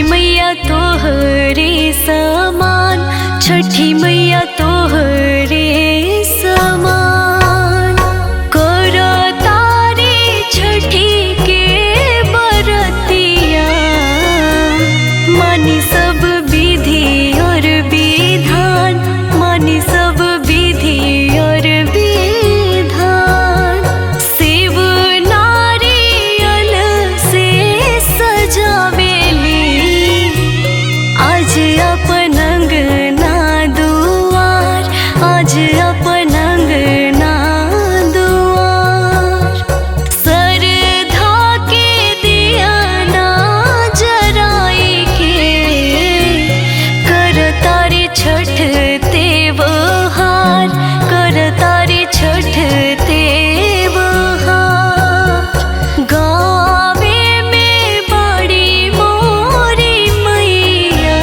मैया तोहरे समान, छठी मैया तोहरे समान। करो तारी छठी के बरतिया, मानी सब विधि और विधान, मानी सब विधि और विधान। शिव नारियल से सजावेली आज अपन अंगना दुआर, आज अपन अंगना दुआर। सरधा के दिया ना जराई के, कर तारी छठ त्योहार, कर तारी छठ त्योहार। गावे में बड़ी मोरी मैया,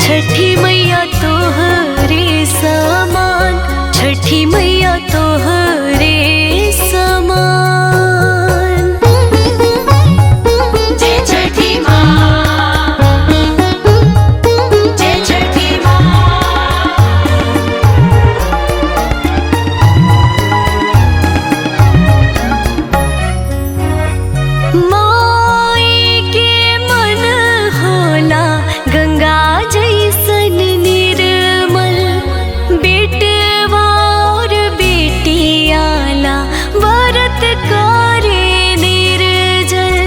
छठी मैया तोहरे समान, छठी मैया तोहरे समान। जय छठी माँ, जय छठी माँ। माई के मन होला गंगा जैसन निर्मल, बेटवा और बेटियाला व्रत करे निर्जल।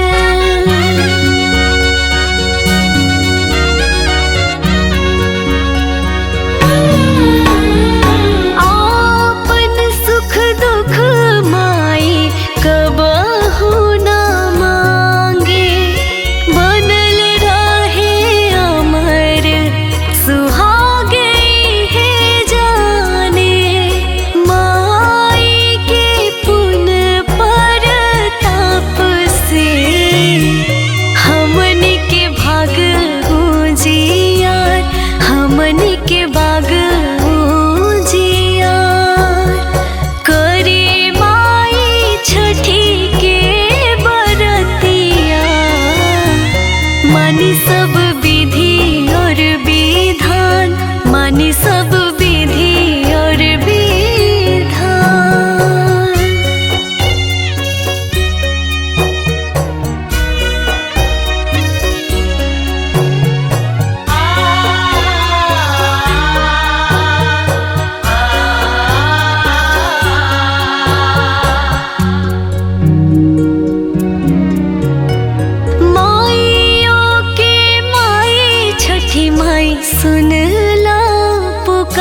आपन सुख दुख माई कबहू ना मांगे, बनल रहे अमर सुहागे है जाने। माई के पुन परताप से हमन के भाग जियार, हमन के भाग जियार। करे माई छठी के बरतिया, मानी सब विधि और विधान, मानी सब विधि और विधान। माइयों के माई छठी माई सुन ला पुकार।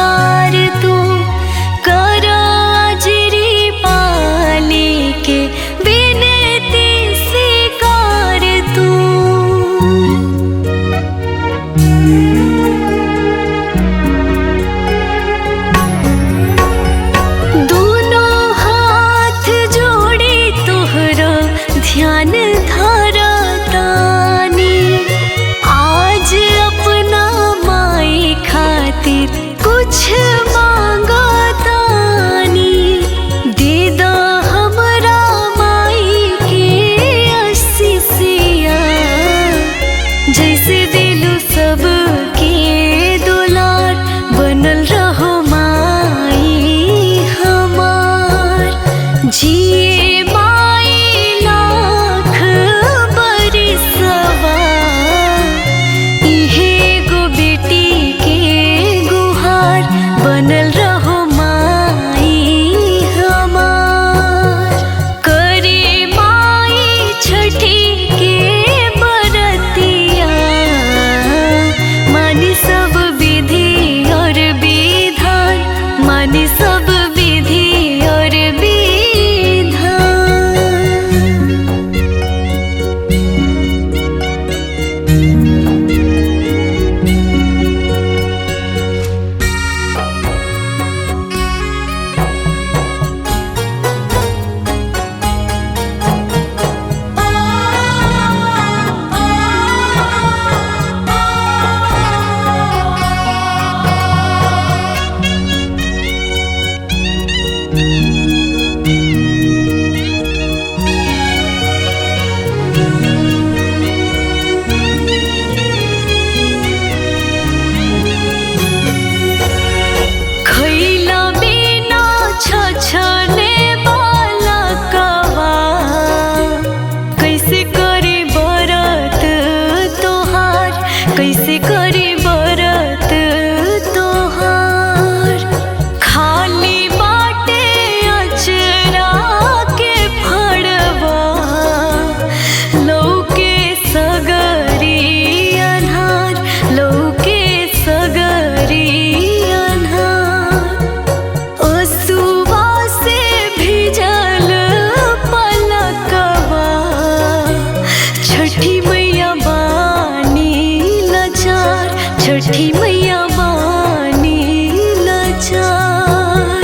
कैसे करी बरत तोहार खाली बाटे अचरा के फड़वा लौके सगरी अन्हार लौके सगरी अन्हार असुआ से भिजल पलकवा छठी मैया बानी लाचार छठी मैया बानी लाचार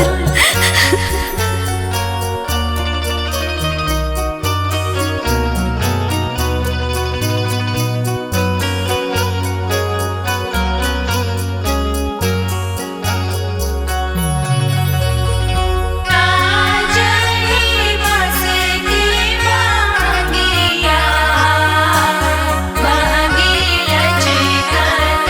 काजली बसती मांगिया मांगी लचकत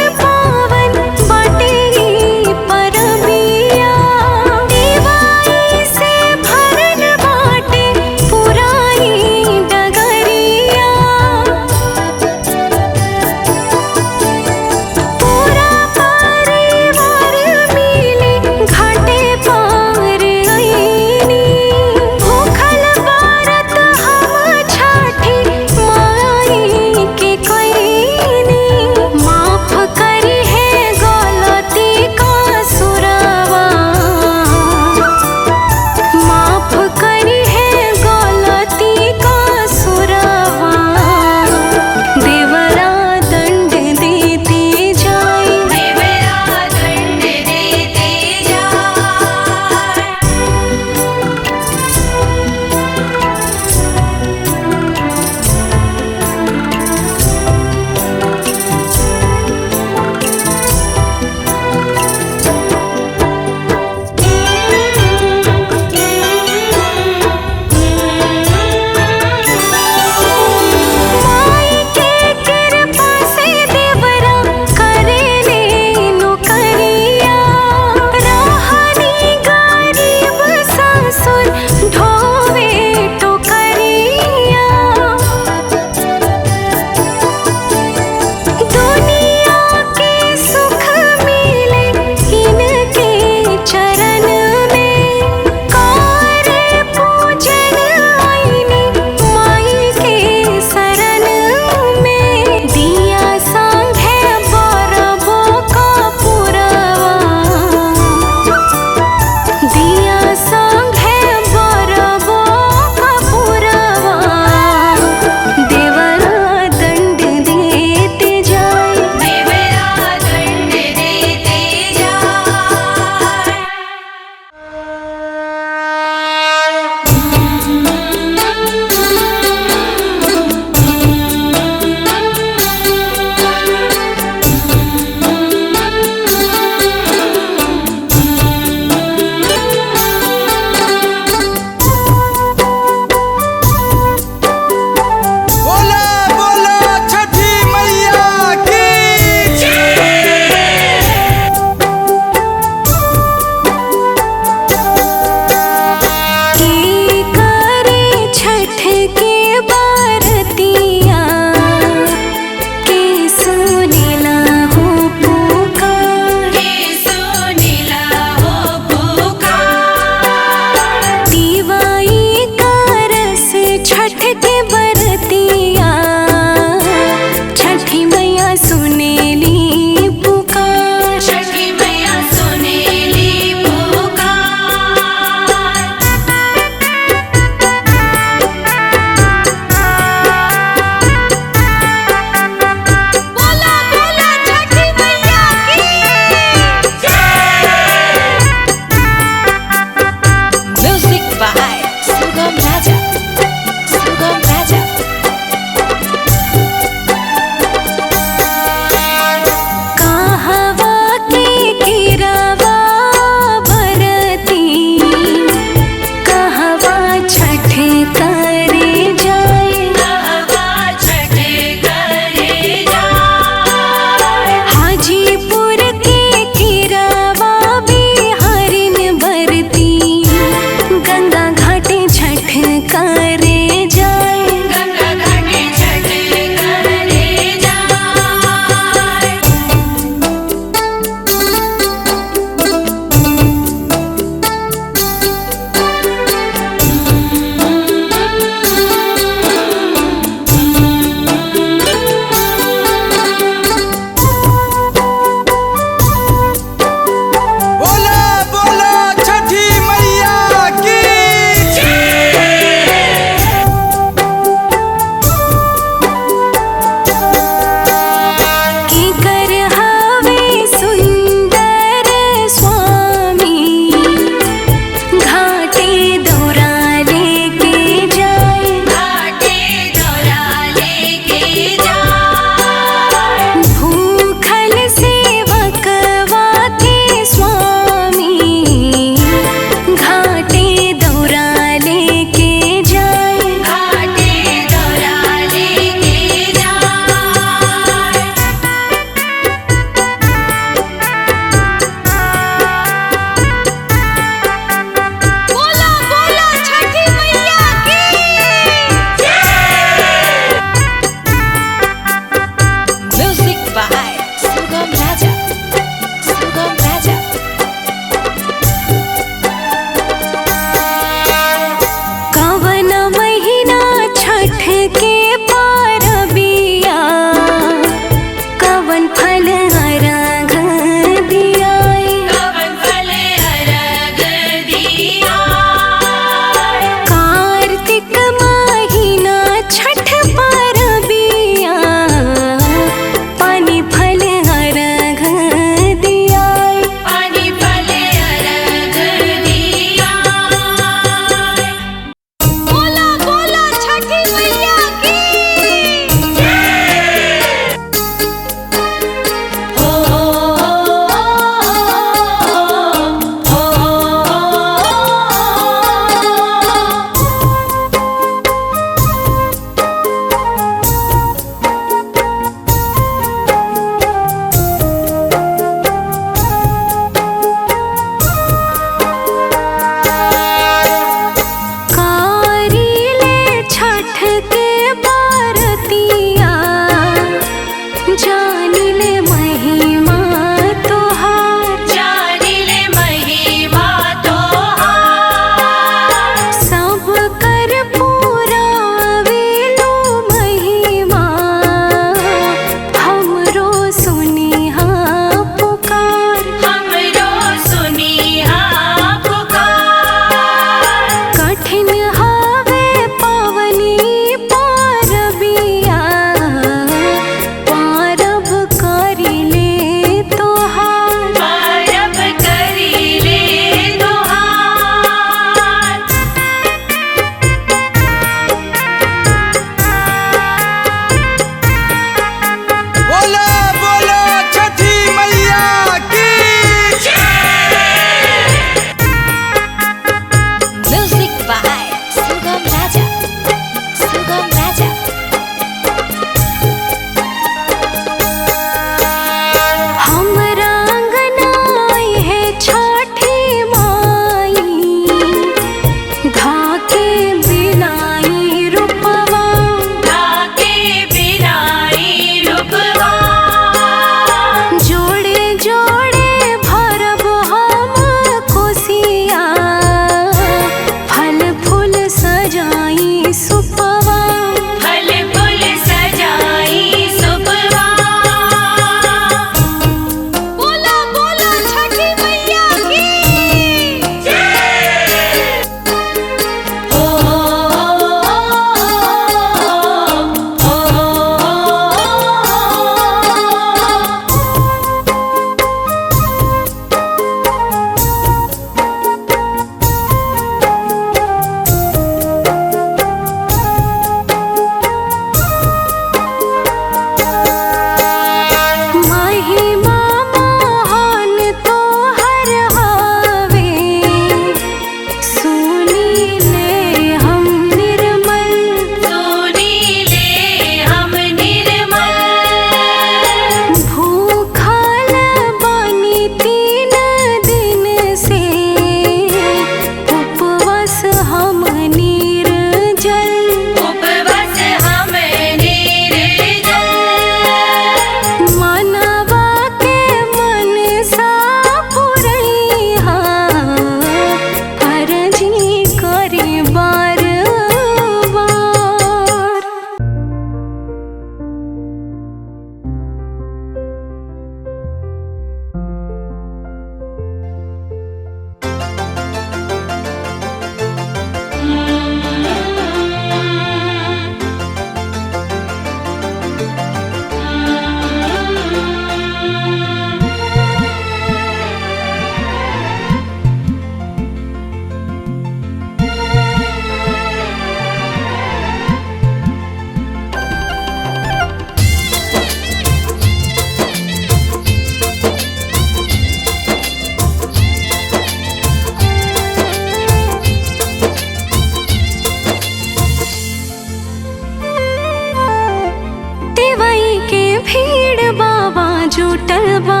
जुटल बा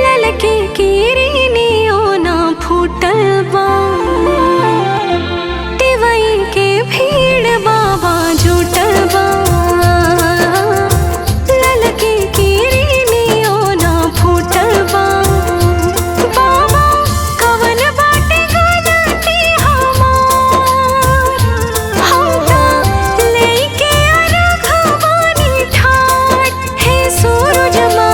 ललके किरनियो ना फूटल बा तिवई के भीड़ बाबा जुटल बा ललके किरनियो ना फूटल बा बाबा कवन बाटे गलती हमार हमका लेके अरघवानी ठाट हे सूरज मा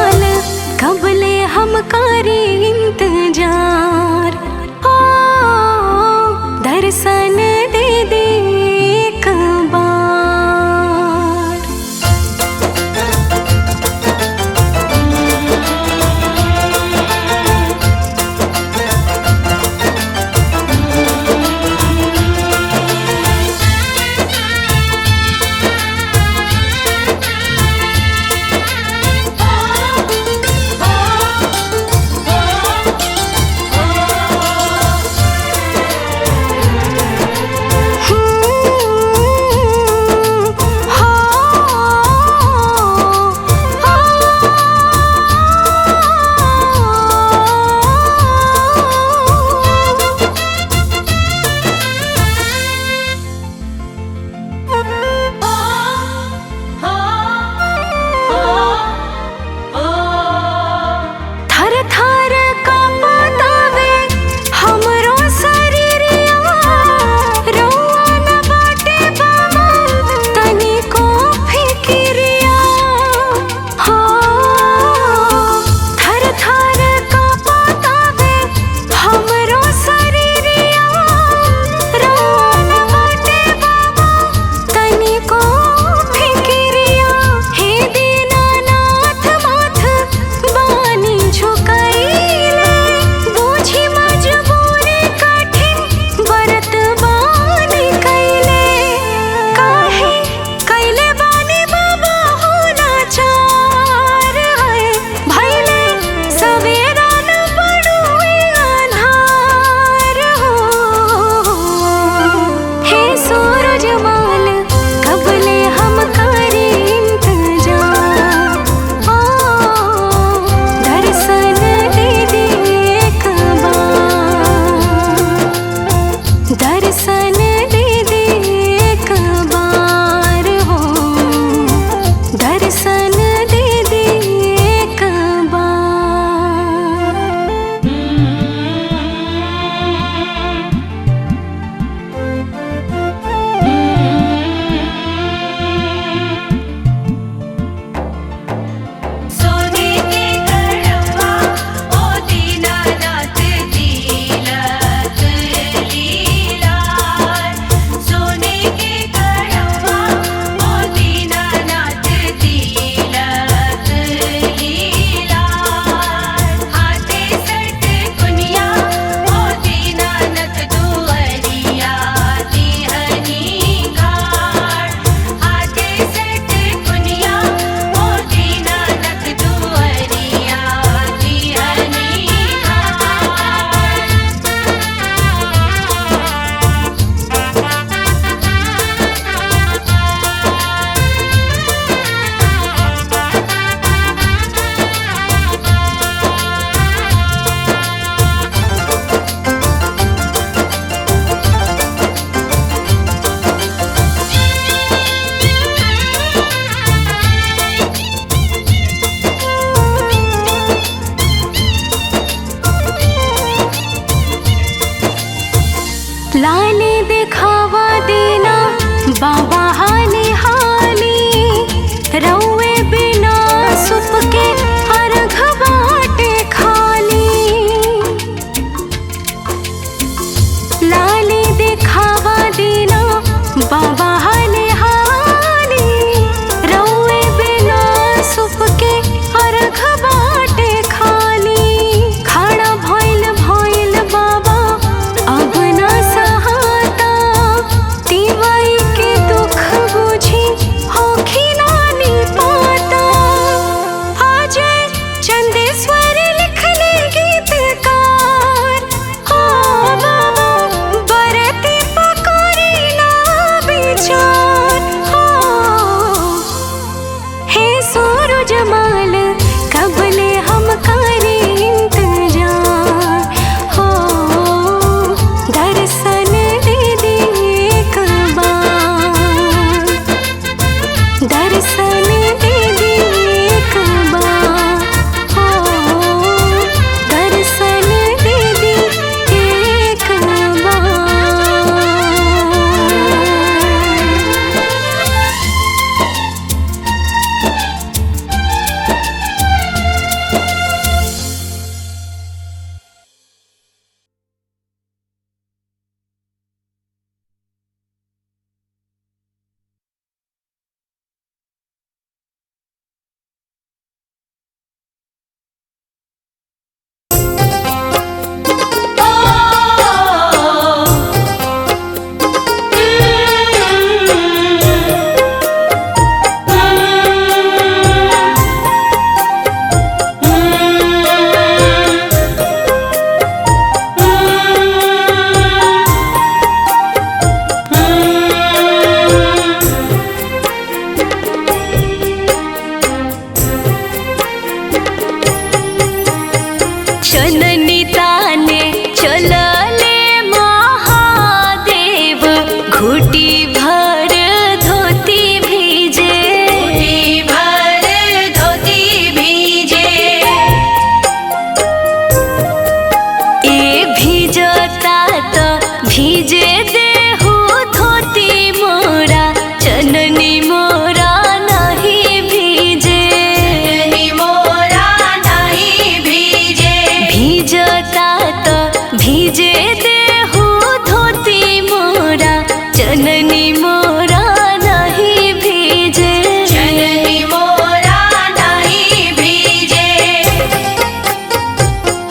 चननी मोरा नहीं भीजे, चननी मोरा नहीं भीजे।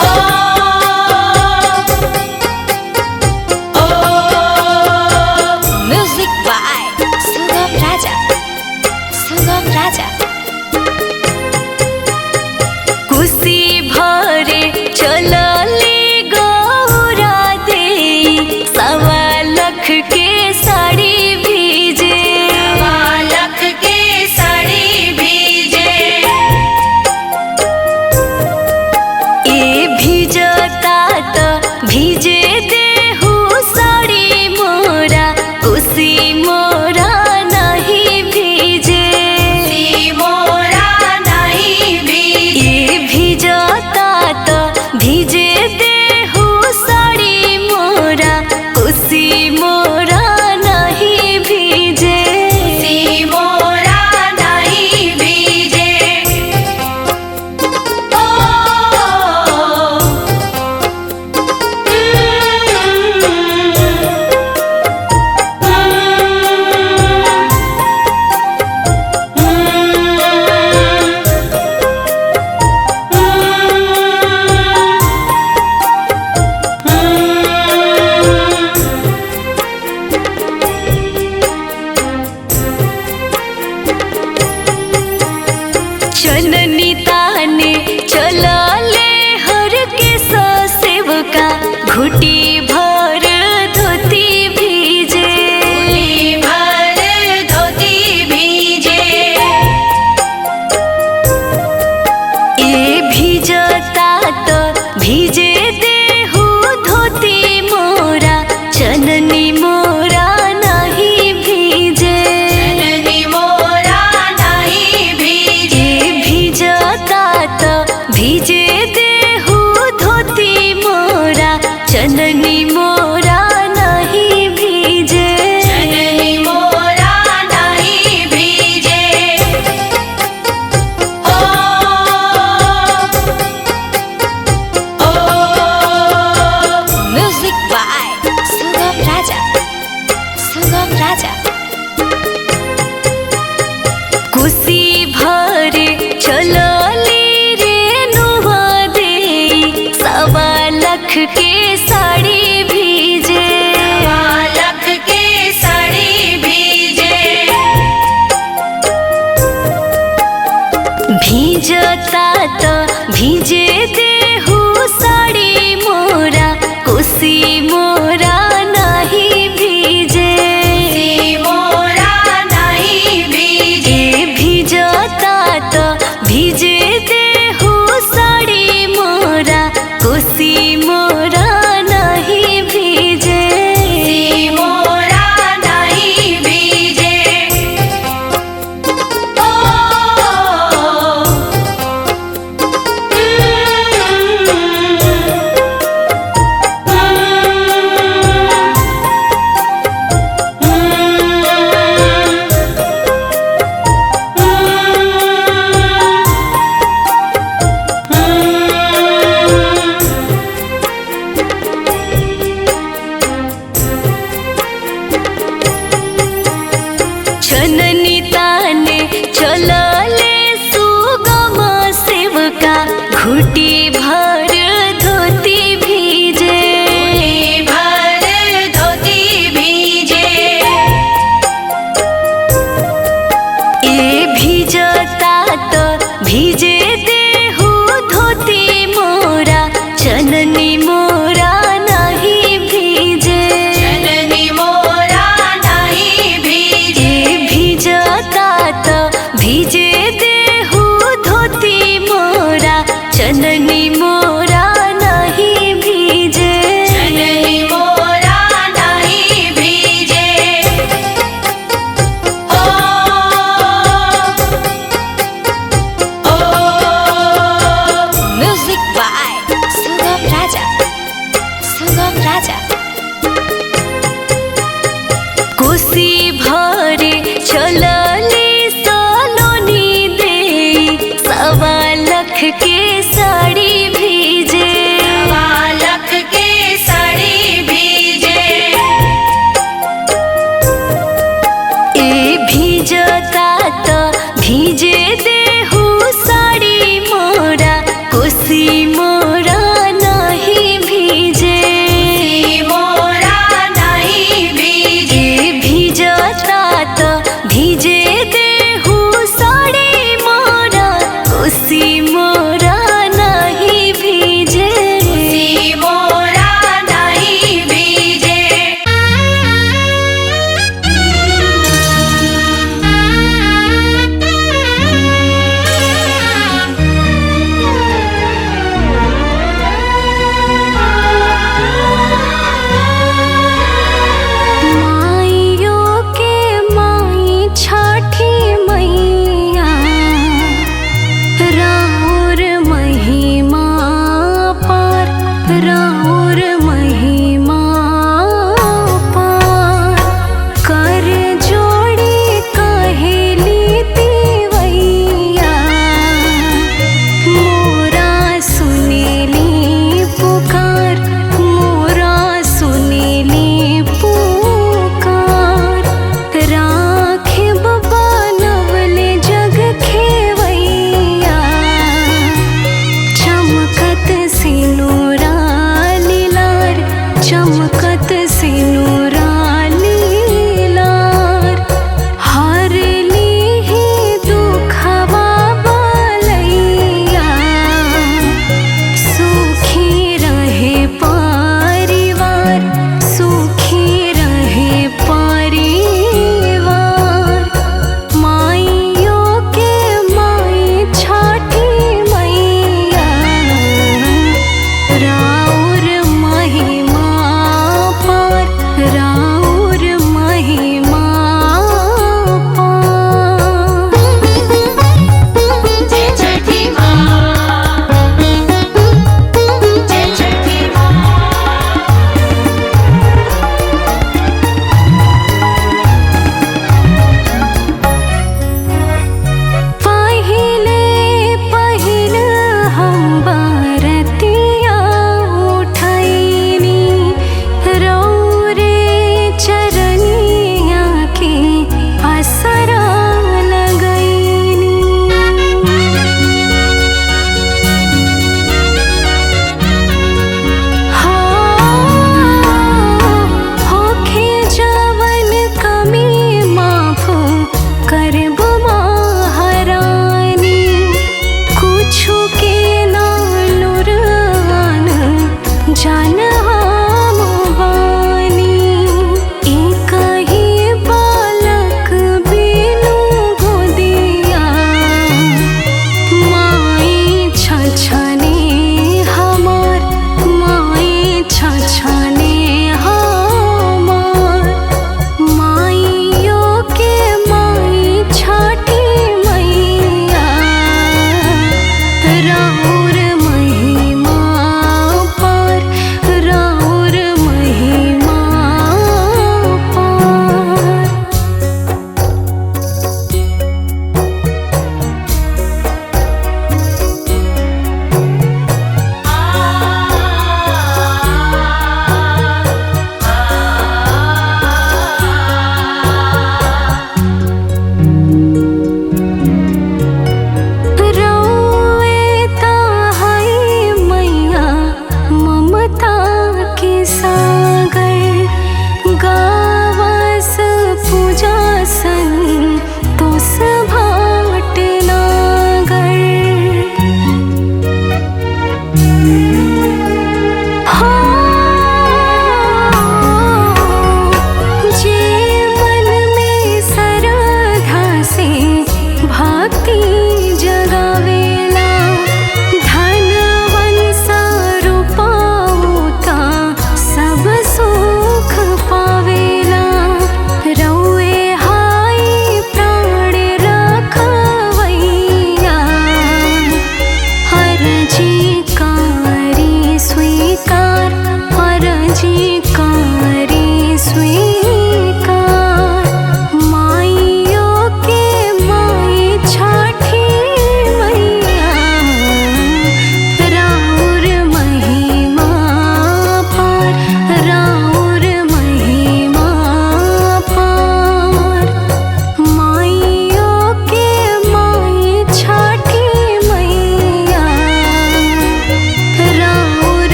ओ ओ म्यूजिक बाय सुगम राजा, सुगम राजा। कुशी भरे चलले गौरा दे, 1.25 के साड़ी भीजे, 1.25 के साड़ी भीजे। ए भीजता तो भीजे देहु साड़ी मोरा, कुशी मोरा नहीं भीजे, सी मोरा नहीं भीजे। ए भीजता तो भीजे देहु साड़ी मोरा, कुशी मोरा नहीं भीजे। सी मोरा नहीं भीजे। ओ चननी ताने चलले हर के सेवका, घुटी भर धोती भीजे, घुटी भर धोती भीजे। ए भीजता तो भीजे देहु धोती मोरा, चननी मोरा नहीं भीजे, चननी मोरा नहीं भीजे। ए भीजता तो भीजे देहु धोती मोरा, चननी मोरा नहीं भीजे। चननी मोरा नहीं भीजे। ओ ओ म्यूजिक बाय सुगम राजा, सुगम राजा। कुशी भरे चलले रेनुआ दे, 1.25 के साड़ी भीजे, 1.25 के साड़ी भीजे। भीजता तो भीजे देहु साड़ी मोरा, कुशी मोरा नहीं भीजे, सी मोरा नहीं भीजे। ए भीजता तो भीजे देहु साड़ी मोरा, कुशी मोरा नहीं भीजे। सी मोरा नहीं भीजे। ओ चननी ताने चलले सुगम सेवका, घुटी भर धोती भीजे, घुटी भर धोती भीजे। ए भीजता तो भीजे देहु धोती मोरा, चननी मोरा नहीं भीजे, चननी मोरा नहीं भीजे। ए भीजता तो भीजे देहु धोती मोरा, चननी मोरा नहीं भीजे। चननी मोरा नहीं भीजे। ओ ओ म्यूजिक बाय सुगम राजा, सुगम राजा। कुशी भरे चल